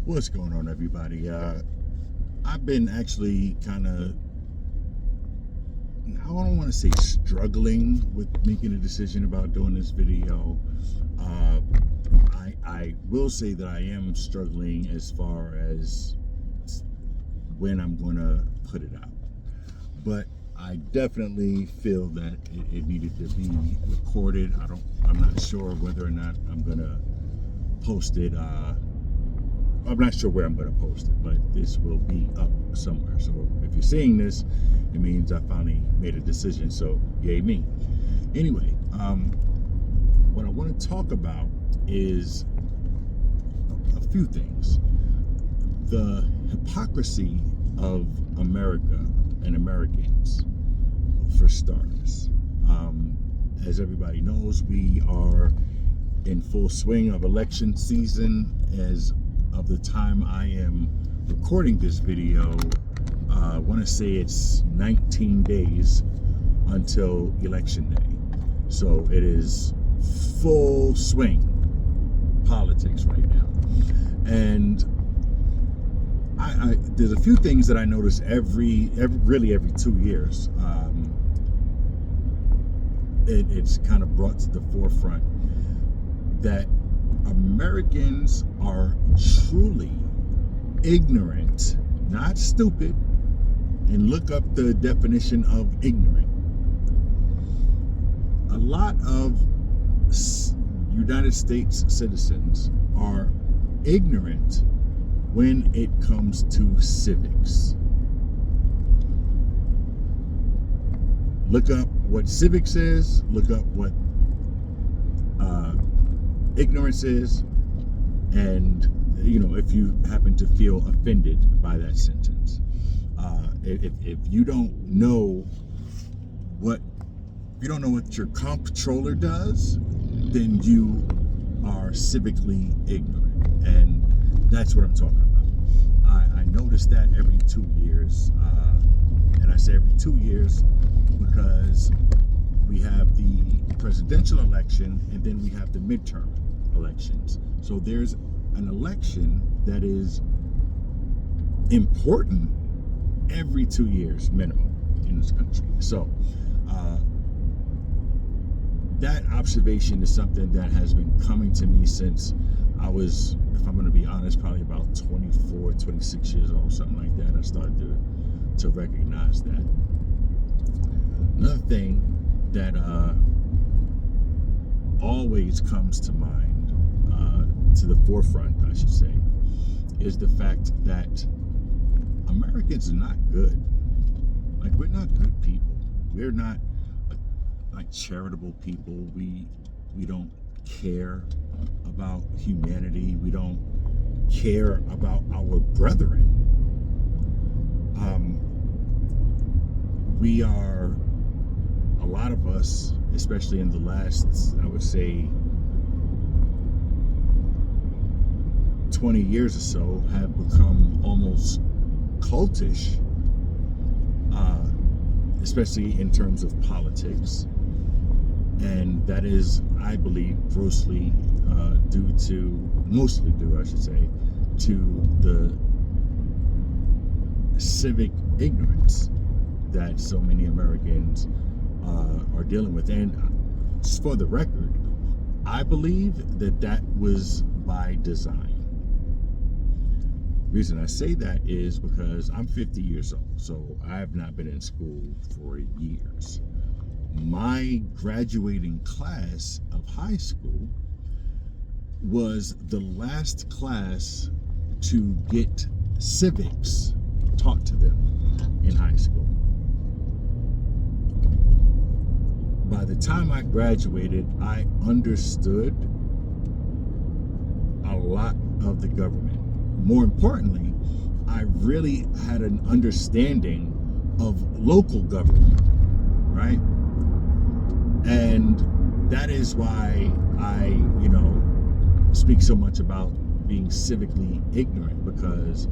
What's going on, everybody? I've been actually kind of, I don't want to say struggling with making a decision about doing this video. Uh, I will say that I am struggling as far as when I'm going to put it out. But I definitely feel that it needed to be recorded. I'm not sure whether or not I'm going to post it. I'm not sure where I'm going to post it, but this will be up somewhere. So if you're seeing this, it means I finally made a decision. So yay me. Anyway, what I want to talk about is a few things. The hypocrisy of America and Americans, for starters. As everybody knows, we are in full swing of election season. As of the time I am recording this video, I want to say it's 19 days until election day. So it is full swing politics right now. And there's a few things that I notice every 2 years. It's kind of brought to the forefront that Americans are truly ignorant, not stupid. And look up the definition of ignorant. A lot of United States citizens are ignorant when it comes to civics. Look up what civics is, look up what ignorance is, and if you happen to feel offended by that sentence. If you don't know what your comptroller does, then you are civically ignorant, and that's what I'm talking about. I notice that every 2 years, and I say every 2 years because we have the presidential election and then we have the midterm elections. So there's an election that is important every 2 years minimum in this country. So that observation is something that has been coming to me since I was, if I'm going to be honest, probably about 24, 26 years old, something like that. I started to recognize that. Another thing that always comes to mind, to the forefront, I should say, is the fact that Americans are not good. Like, we're not good people. We're not like charitable people. We don't care about humanity. We don't care about our brethren. We are, a lot of us, especially in the last, I would say, 20 years or so, have become almost cultish, especially in terms of politics. And that is, I believe, mostly due, I should say, to the civic ignorance that so many Americans are dealing with. And for the record, I believe that was by design. The reason I say that is because I'm 50 years old, so I have not been in school for years. My graduating class of high school was the last class to get civics taught to them in high school. By the time I graduated, I understood a lot of the government. More importantly, I really had an understanding of local government, right? And that is why I, speak so much about being civically ignorant, because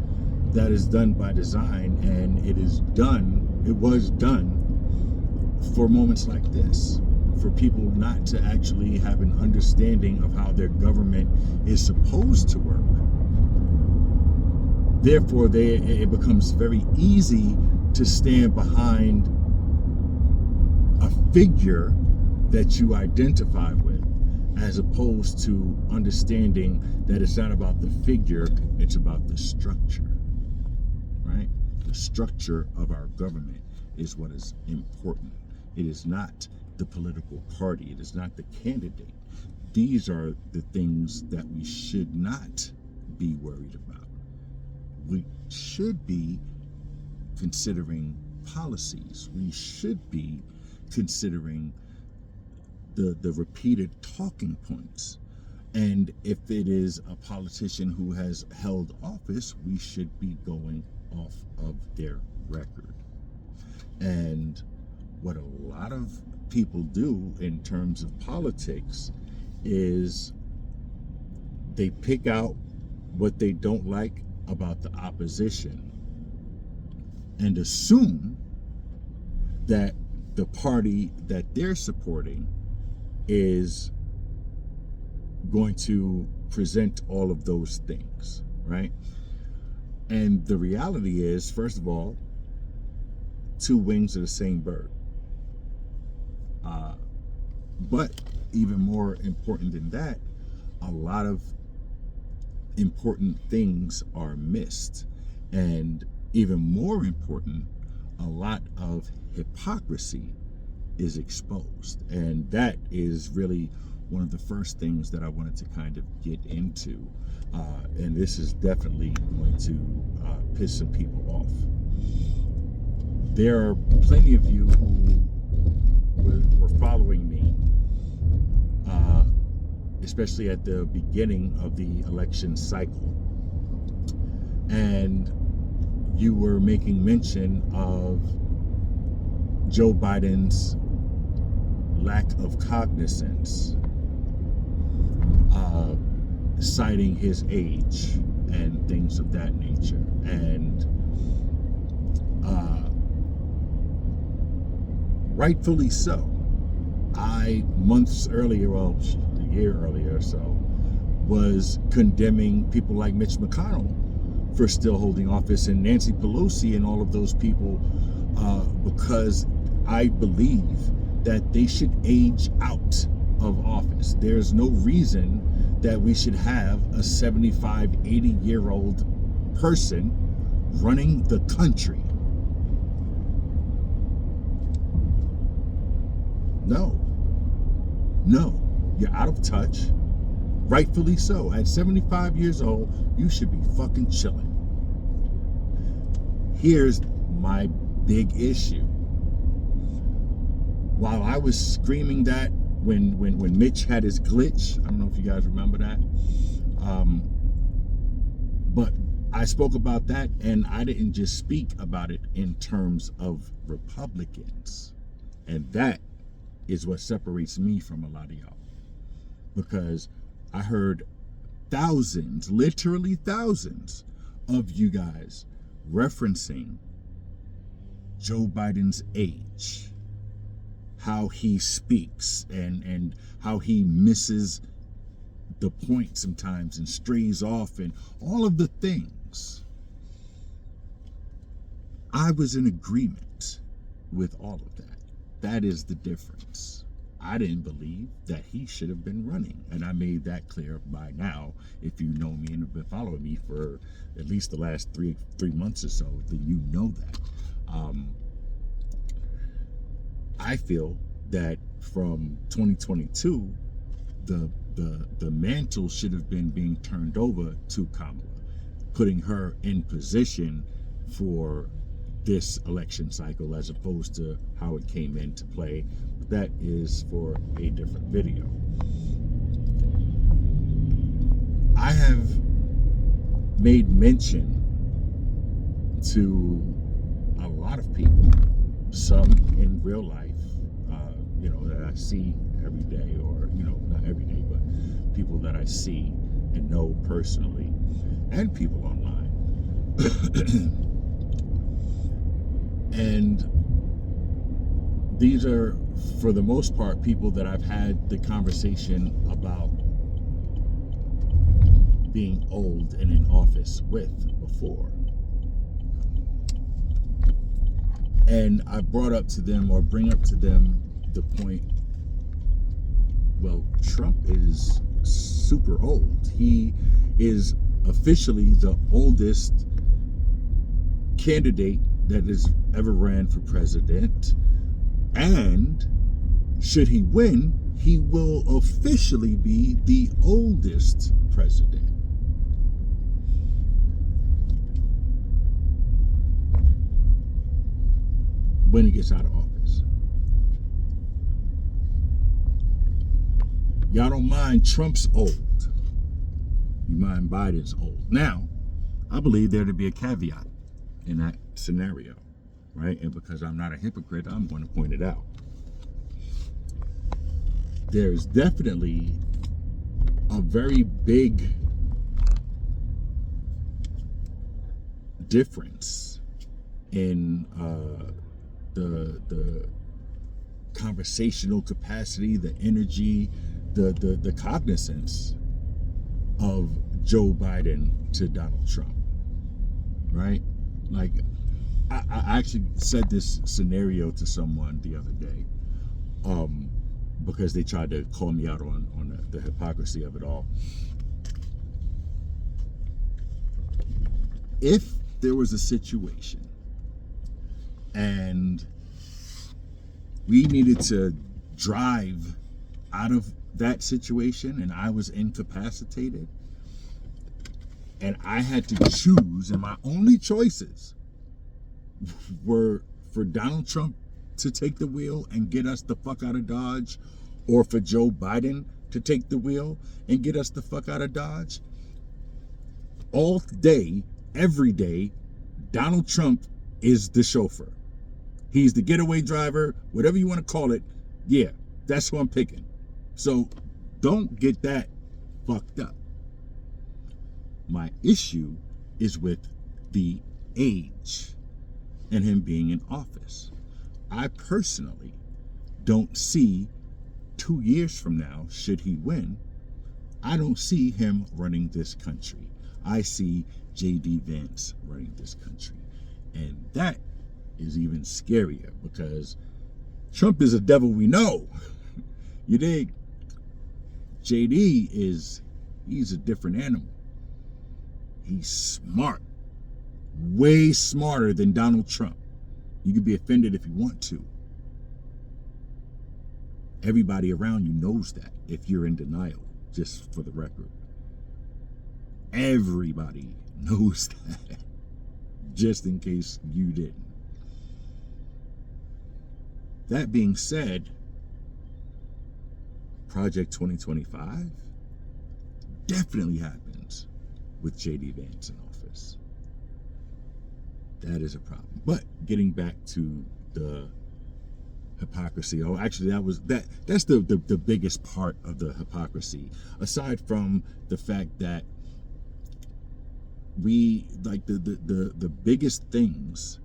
that is done by design, and it was done for moments like this, for people not to actually have an understanding of how their government is supposed to work. Therefore, it becomes very easy to stand behind a figure that you identify with, as opposed to understanding that it's not about the figure, it's about the structure, right? The structure of our government is what is important. It is not the political party. It is not the candidate. These are the things that we should not be worried about. We should be considering policies. We should be considering the repeated talking points. And if it is a politician who has held office, we should be going off of their record. And what a lot of people do in terms of politics is they pick out what they don't like about the opposition and assume that the party that they're supporting is going to present all of those things, right? And the reality is, first of all, two wings of the same bird. But even more important than that, a lot of important things are missed. And even more important, a lot of hypocrisy is exposed. And that is really one of the first things that I wanted to kind of get into. And this is definitely going to piss some people off. There are plenty of you who were following me, especially at the beginning of the election cycle. And you were making mention of Joe Biden's lack of cognizance, citing his age and things of that nature. And rightfully so. I, months earlier, well, a year earlier or so, was condemning people like Mitch McConnell for still holding office, and Nancy Pelosi and all of those people, because I believe that they should age out of office. There's no reason that we should have a 75, 80-year-old person running the country. No, you're out of touch. Rightfully so. At 75 years old, you should be fucking chilling. Here's my big issue. While I was screaming that when Mitch had his glitch, I don't know if you guys remember that, but I spoke about that, and I didn't just speak about it in terms of Republicans. And that is what separates me from a lot of y'all. Because I heard thousands, literally thousands of you guys referencing Joe Biden's age, how he speaks, and how he misses the point sometimes and strays off, and all of the things. I was in agreement with all of that. That is the difference. I didn't believe that he should have been running. And I made that clear by now. If you know me and have been following me for at least the last three months or so, then you know that. I feel that from 2022, the mantle should have been being turned over to Kamala, putting her in position for this election cycle as opposed to how it came into play. But that is for a different video. I have made mention to a lot of people, some in real life, that I see every day, or, not every day, but people that I see and know personally, and people online. And these are, for the most part, people that I've had the conversation about being old and in office with before. And I brought up to them, or bring up to them, the point, well, Trump is super old. He is officially the oldest candidate that has ever ran for president. And should he win, he will officially be the oldest president. When he gets out of office. Y'all don't mind Trump's old. You mind Biden's old. Now, I believe there to be a caveat in that scenario, right? And because I'm not a hypocrite, I'm going to point it out. There's definitely a very big difference in the conversational capacity, the energy, the cognizance of Joe Biden to Donald Trump, right? Like, I actually said this scenario to someone the other day, because they tried to call me out on the hypocrisy of it all. If there was a situation and we needed to drive out of that situation and I was incapacitated and I had to choose, and my only choices were for Donald Trump to take the wheel and get us the fuck out of Dodge, or for Joe Biden to take the wheel and get us the fuck out of Dodge, all day, every day, Donald Trump is the chauffeur. He's the getaway driver, whatever you want to call it. Yeah, that's who I'm picking. So don't get that fucked up. My issue is with the age and him being in office. I personally don't see 2 years from now, should he win, I don't see him running this country. I see J.D. Vance running this country. And that is even scarier because Trump is a devil we know. You dig? J.D. he's a different animal. He's smart. Way smarter than Donald Trump. You can be offended if you want to. Everybody around you knows that if you're in denial, just for the record. Everybody knows that, just in case you didn't. That being said, Project 2025 definitely happens with J.D. Vance in office. That is a problem. But getting back to the hypocrisy, that's the biggest part of the hypocrisy, aside from the fact that we, like, the biggest things,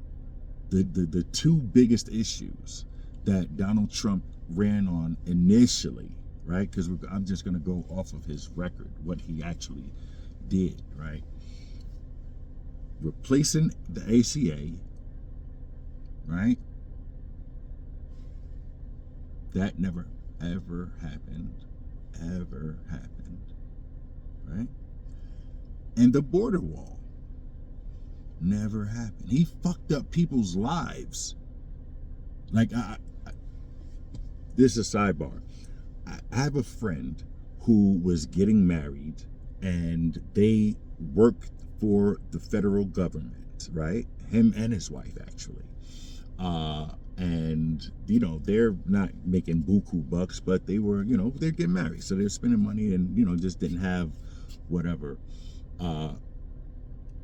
the two biggest issues that Donald Trump ran on initially, right? Because I'm just going to go off of his record, what he actually did, right? Replacing the ACA, right? That never, ever happened, right? And the border wall never happened. He fucked up people's lives. Like, this is a sidebar. I have a friend who was getting married and they worked for the federal government, right? Him and his wife, actually. And, you know, they're not making buku bucks, but they were, you know, they're getting married. So they're spending money and, you know, just didn't have whatever.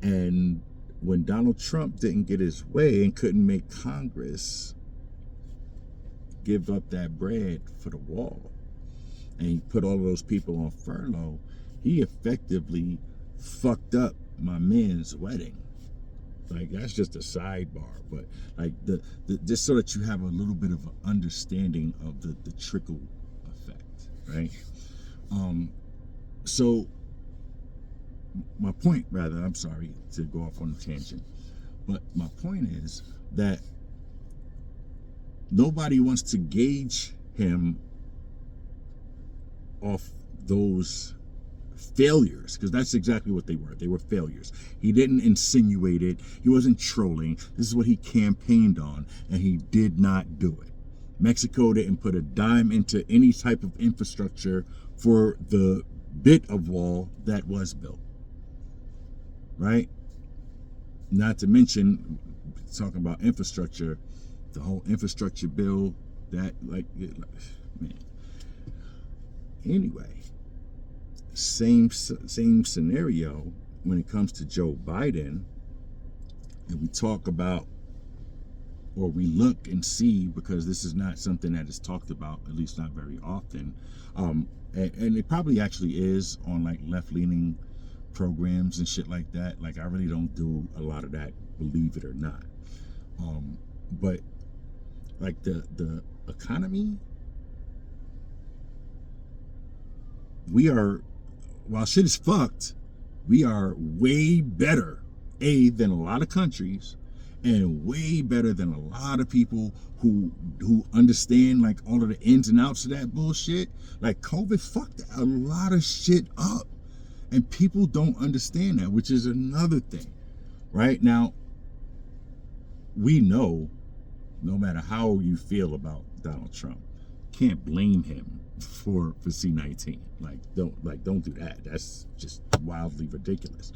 And when Donald Trump didn't get his way and couldn't make Congress give up that bread for the wall, and he put all of those people on furlough, he effectively fucked up my man's wedding. Like, that's just a sidebar, but like the just so that you have a little bit of an understanding of the trickle effect, right? So my point, rather, I'm sorry to go off on a tangent, but my point is that nobody wants to gauge him off those failures, because that's exactly what they were. They were failures. He didn't insinuate it. He wasn't trolling. This is what he campaigned on, and he did not do it. Mexico didn't put a dime into any type of infrastructure for the bit of wall that was built, right? Not to mention, talking about infrastructure, the whole infrastructure bill, that, like, man. Anyway, same scenario when it comes to Joe Biden, and we talk about, or we look and see, because this is not something that is talked about, at least not very often, and it probably actually is on like left-leaning programs and shit like that. Like, I really don't do a lot of that, believe it or not. But like the economy, we are, while shit is fucked, we are way better, than a lot of countries, and way better than a lot of people who understand like all of the ins and outs of that bullshit. Like, COVID fucked a lot of shit up, and people don't understand that, which is another thing. Right now, we know, no matter how you feel about Donald Trump, can't blame him for C-19. Don't do that. That's just wildly ridiculous.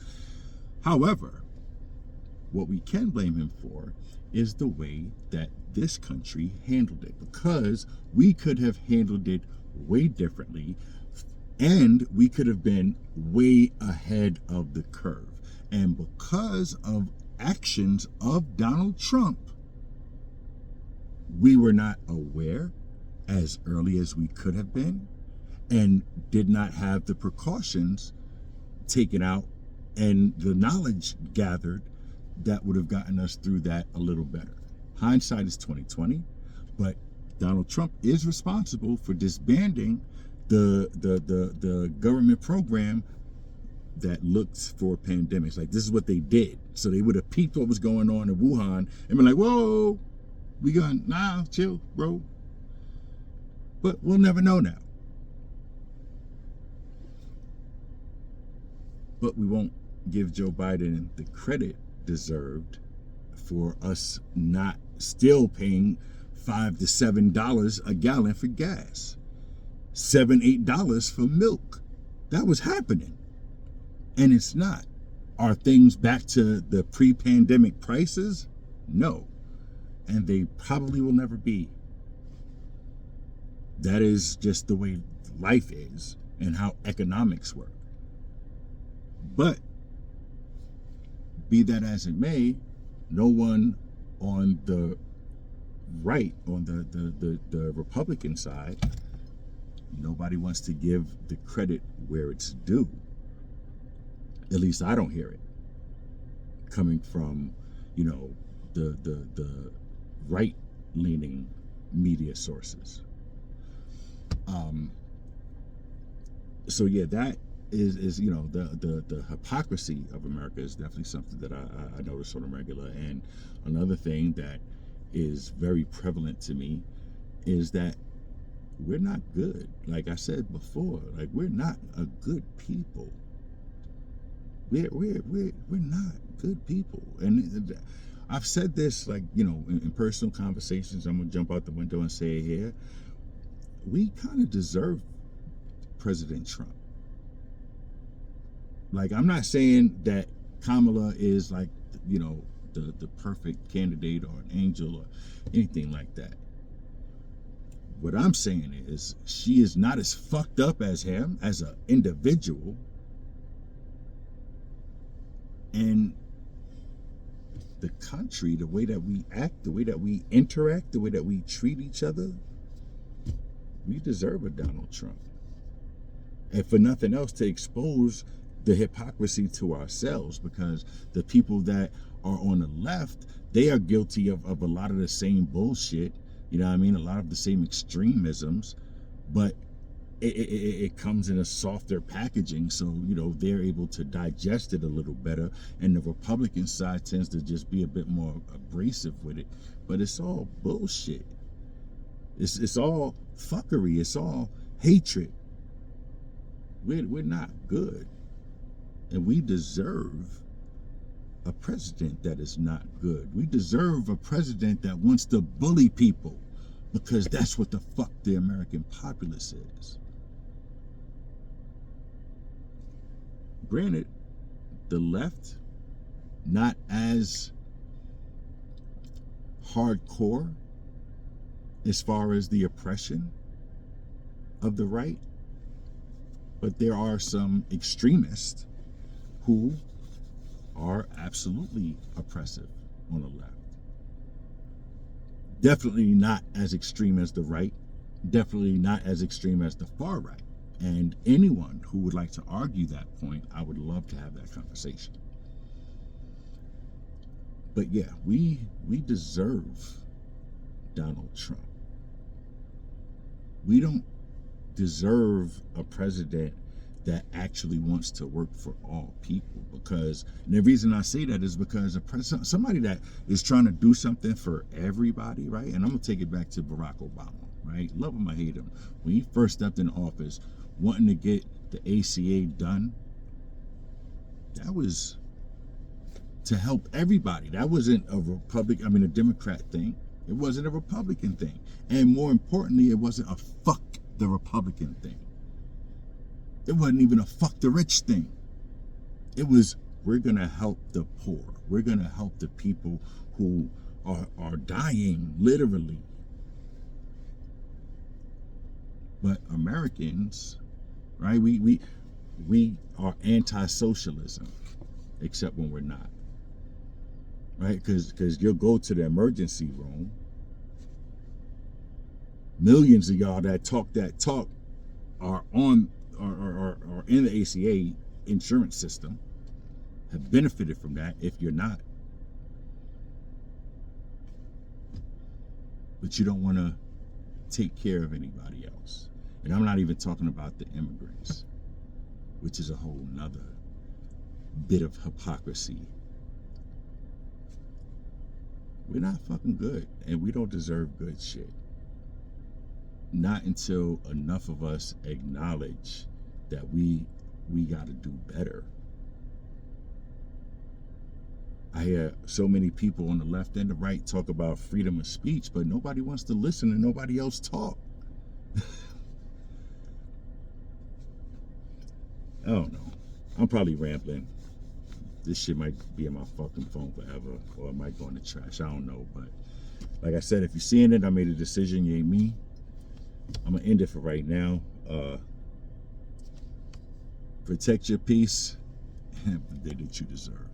However, what we can blame him for is the way that this country handled it, because we could have handled it way differently, and we could have been way ahead of the curve. And because of actions of Donald Trump, we were not aware as early as we could have been, and did not have the precautions taken out and the knowledge gathered that would have gotten us through that a little better. Hindsight is 2020, but Donald Trump is responsible for disbanding the government program that looks for pandemics. Like, this is what they did. So they would have peeped what was going on in Wuhan and been like, whoa, we gonna, nah, chill, bro. But we'll never know now. But we won't give Joe Biden the credit deserved for us not still paying $5 to $7 a gallon for gas, $7, $8 for milk. That was happening, and it's not. Are things back to the pre-pandemic prices? No, and they probably will never be. That is just the way life is and how economics work. But be that as it may, no one on the right, on the Republican side, nobody wants to give the credit where it's due. At least I don't hear it coming from, the right-leaning media sources. So yeah, that is the hypocrisy of America is definitely something that I notice on a regular. And another thing that is very prevalent to me is that we're not good. Like I said before, like, we're not a good people. We're not good people. And I've said this, like, in personal conversations. I'm gonna jump out the window and say it here. We kind of deserve President Trump. Like, I'm not saying that Kamala is like, the perfect candidate or an angel or anything like that. What I'm saying is, she is not as fucked up as him as an individual. And the country, the way that we act, the way that we interact, the way that we treat each other, we deserve a Donald Trump. And for nothing else, to expose the hypocrisy to ourselves, because the people that are on the left, they are guilty of a lot of the same bullshit. You know what I mean? A lot of the same extremisms. But it comes in a softer packaging, so they're able to digest it a little better, and the Republican side tends to just be a bit more abrasive with it. But it's all bullshit. It's all fuckery. It's all hatred. We're not good, and we deserve a president that is not good. We deserve a president that wants to bully people, because that's what the fuck the American populace is. Granted, the left, not as hardcore as far as the oppression of the right, but there are some extremists who are absolutely oppressive on the left. Definitely not as extreme as the right, definitely not as extreme as the far right. And anyone who would like to argue that point, I would love to have that conversation. But yeah, we deserve Donald Trump. We don't deserve a president that actually wants to work for all people. Because, and the reason I say that is because somebody that is trying to do something for everybody, right? And I'm gonna take it back to Barack Obama, right? Love him or hate him. When he first stepped in office, wanting to get the ACA done, that was to help everybody. That wasn't a Democrat thing. It wasn't a Republican thing. And more importantly, it wasn't a fuck the Republican thing. It wasn't even a fuck the rich thing. It was, we're gonna help the poor. We're gonna help the people who are dying, literally. But Americans, right? We are anti-socialism, except when we're not, right? Because you'll go to the emergency room. Millions of y'all that talk are in the ACA insurance system, have benefited from that. If you're not, but you don't want to take care of anybody else. And I'm not even talking about the immigrants, which is a whole nother bit of hypocrisy. We're not fucking good, and we don't deserve good shit. Not until enough of us acknowledge that we got to do better. I hear so many people on the left and the right talk about freedom of speech, but nobody wants to listen and nobody else talk. I don't know. I'm probably rambling. This shit might be in my fucking phone forever, or it might go in the trash. I don't know. But like I said, if you're seeing it, I made a decision. You ain't me. I'm going to end it for right now. Protect your peace and the day that you deserve.